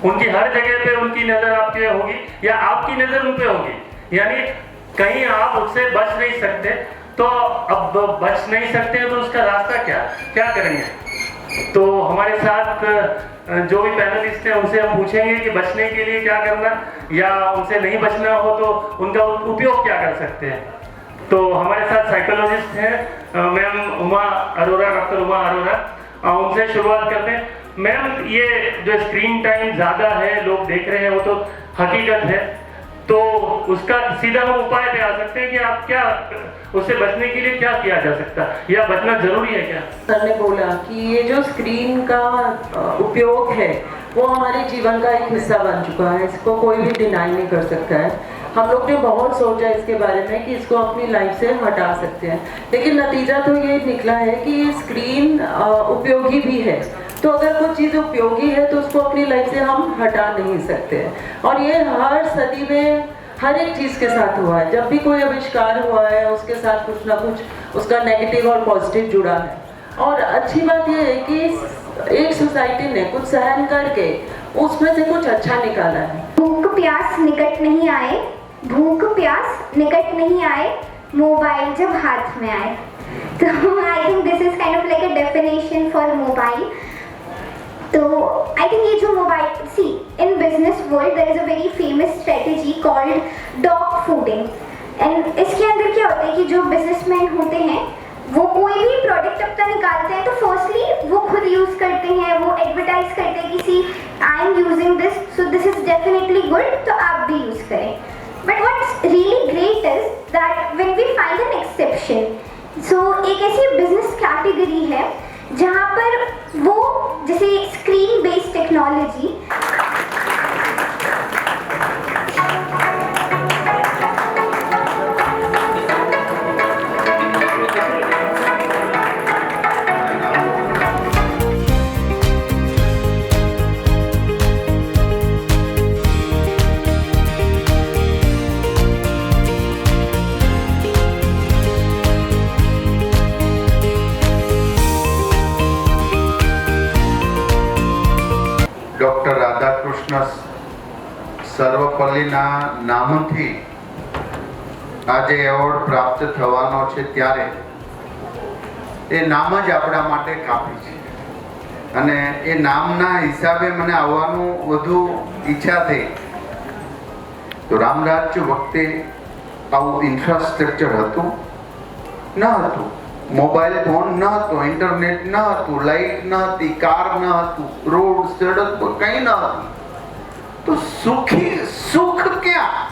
उनकी हर जगह पे उनकी नज़र आप पे होगी या आपकी नज़र उन पे होगी, यानी कहीं आप उससे बच नहीं सकते। तो अब बच नहीं सकते हैं तो उसका रास्ता क्या करेंगे? तो हमारे साथ जो भी पैनलिस्ट हैं उनसे हम पूछेंगे कि बचने के लिए क्या करना, या उनसे नहीं बचना हो तो उनका उपयोग क्या कर सकते हैं। तो हमारे साथ साइकोलॉजिस्ट हैं मैम उमा अरोरा, डॉक्टर उमा अरोरा, उनसे शुरुआत करते हैं। मैम, ये जो स्क्रीन टाइम ज़्यादा है लोग देख रहे हैं वो तो हकीकत है, तो उसका सीधा हम उपाय पे आ सकते हैं कि आप क्या उससे बचने के लिए क्या किया जा सकता है या बचना जरूरी है क्या? सर ने बोला कि ये जो स्क्रीन का उपयोग है वो हमारे जीवन का एक हिस्सा बन चुका है, इसको कोई भी डिनाई नहीं कर सकता है। हम लोग ने बहुत सोचा इसके बारे में कि इसको अपनी लाइफ से हटा सकते हैं, लेकिन नतीजा तो ये निकला है कि स्क्रीन उपयोगी भी है। तो अगर कोई चीज़ उपयोगी है तो उसको अपनी लाइफ से हम हटा नहीं सकते हैं। और ये हर सदी में हर एक चीज़ के साथ हुआ है। जब भी कोई आविष्कार हुआ है उसके साथ कुछ ना कुछ उसका नेगेटिव और पॉजिटिव जुड़ा है। और अच्छी बात यह है कि एक सोसाइटी ने कुछ सहन करके उसमें से कुछ अच्छा निकाला है। भूख प्यास निकट नहीं आए, भूख प्यास निकट नहीं आए, मोबाइल जब हाथ में आए। तो I think this is kind of like a definition for mobile. तो आई थिंक ये जो mobile, see in business world there is a very famous strategy called dog fooding. And इसके अंदर क्या होता है कि जो बिजनेसमैन होते हैं वो कोई भी प्रोडक्ट अपना निकालते हैं तो फर्स्टली वो खुद यूज़ करते हैं, वो एडवर्टाइज करते हैं कि see I am using this, so this is definitely good, तो आप भी यूज़ करें। But what's really great is that when we find an exception, so एक ऐसी बिजनेस कैटेगरी है जहाँ पर वो जैसे screen based technology, doctor Radhakrishna સર્વપલ્લીના નામથી આજે એવોર્ડ પ્રાપ્ત થવાનો છે, ત્યારે એ નામ જ આપણા માટે કાફી છે અને એ નામના હિસાબે મને આવવાનું વધુ ઈચ્છા થઈ। તો રામરાજ્ય વખતે આવું ઇન્ફ્રાસ્ટ્રક્ચર હતું ન હતું, મોબાઈલ ફોન ન હતો, ઇન્ટરનેટ ન હતું, લાઇટ ન હતી, કાર ન હતું, રોડ સડક પર કંઈ ન હતું, તો સુખ ક્યાં?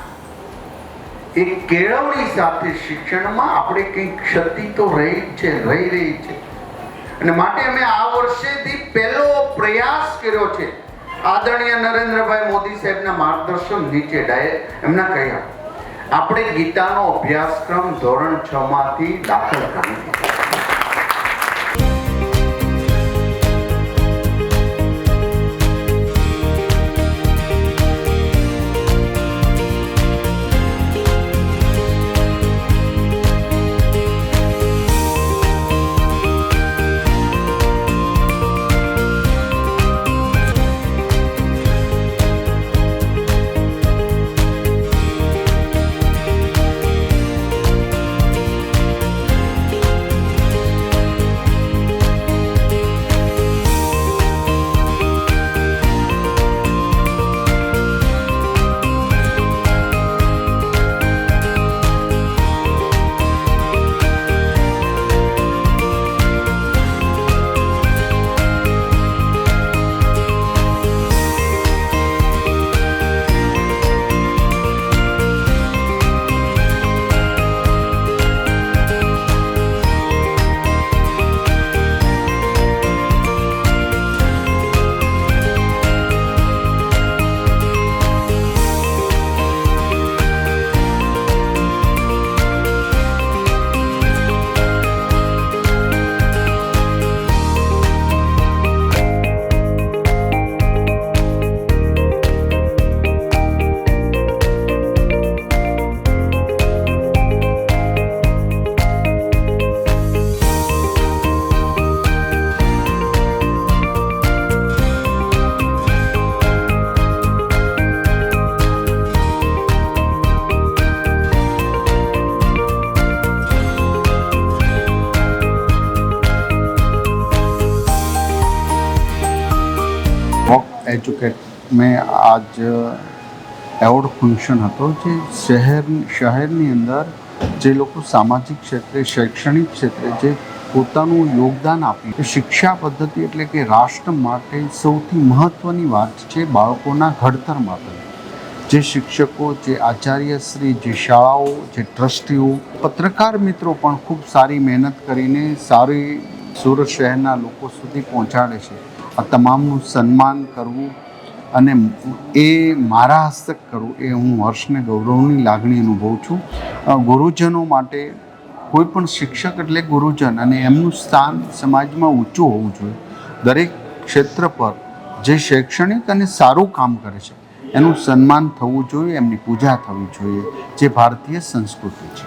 એક કેળવણી સાથે શિક્ષણમાં આપણે કંઈ ક્ષતિ તો રહી રહી છે અને માટે અમે આ વર્ષેથી પહેલો પ્રયાસ કર્યો છે। આદરણીય નરેન્દ્રભાઈ મોદી સાહેબના માર્ગદર્શન નીચે એમના કહ્યા આપણે ગીતાનો અભ્યાસક્રમ ધોરણ 6 માંથી દાખલ કરી દીધો। મેં આજ એવોર્ડ ફંક્શન હતો જે શહેરની અંદર જે લોકો સામાજિક ક્ષેત્રે શૈક્ષણિક ક્ષેત્રે જે પોતાનું યોગદાન આપ્યું. શિક્ષા પદ્ધતિ એટલે કે રાષ્ટ્ર માટે સૌથી મહત્ત્વની વાત છે બાળકોના ઘડતર માટે. જે શિક્ષકો, જે આચાર્યશ્રી, જે શાળાઓ, જે ટ્રસ્ટીઓ, પત્રકાર મિત્રો પણ ખૂબ સારી મહેનત કરીને સારી સુરત શહેરના લોકો સુધી પહોંચાડે છે. આ તમામનું સન્માન કરવું અને એ મારા હસ્તક કરવું એ હું હર્ષને ગૌરવની લાગણી અનુભવું છું. ગુરુજનો માટે કોઈ પણ શિક્ષક એટલે ગુરુજન અને એમનું સ્થાન સમાજમાં ઊંચું હોવું જોઈએ. દરેક ક્ષેત્ર પર જે શૈક્ષણિક અને સારું કામ કરે છે એનું સન્માન થવું જોઈએ, એમની પૂજા થવી જોઈએ, જે ભારતીય સંસ્કૃતિ છે.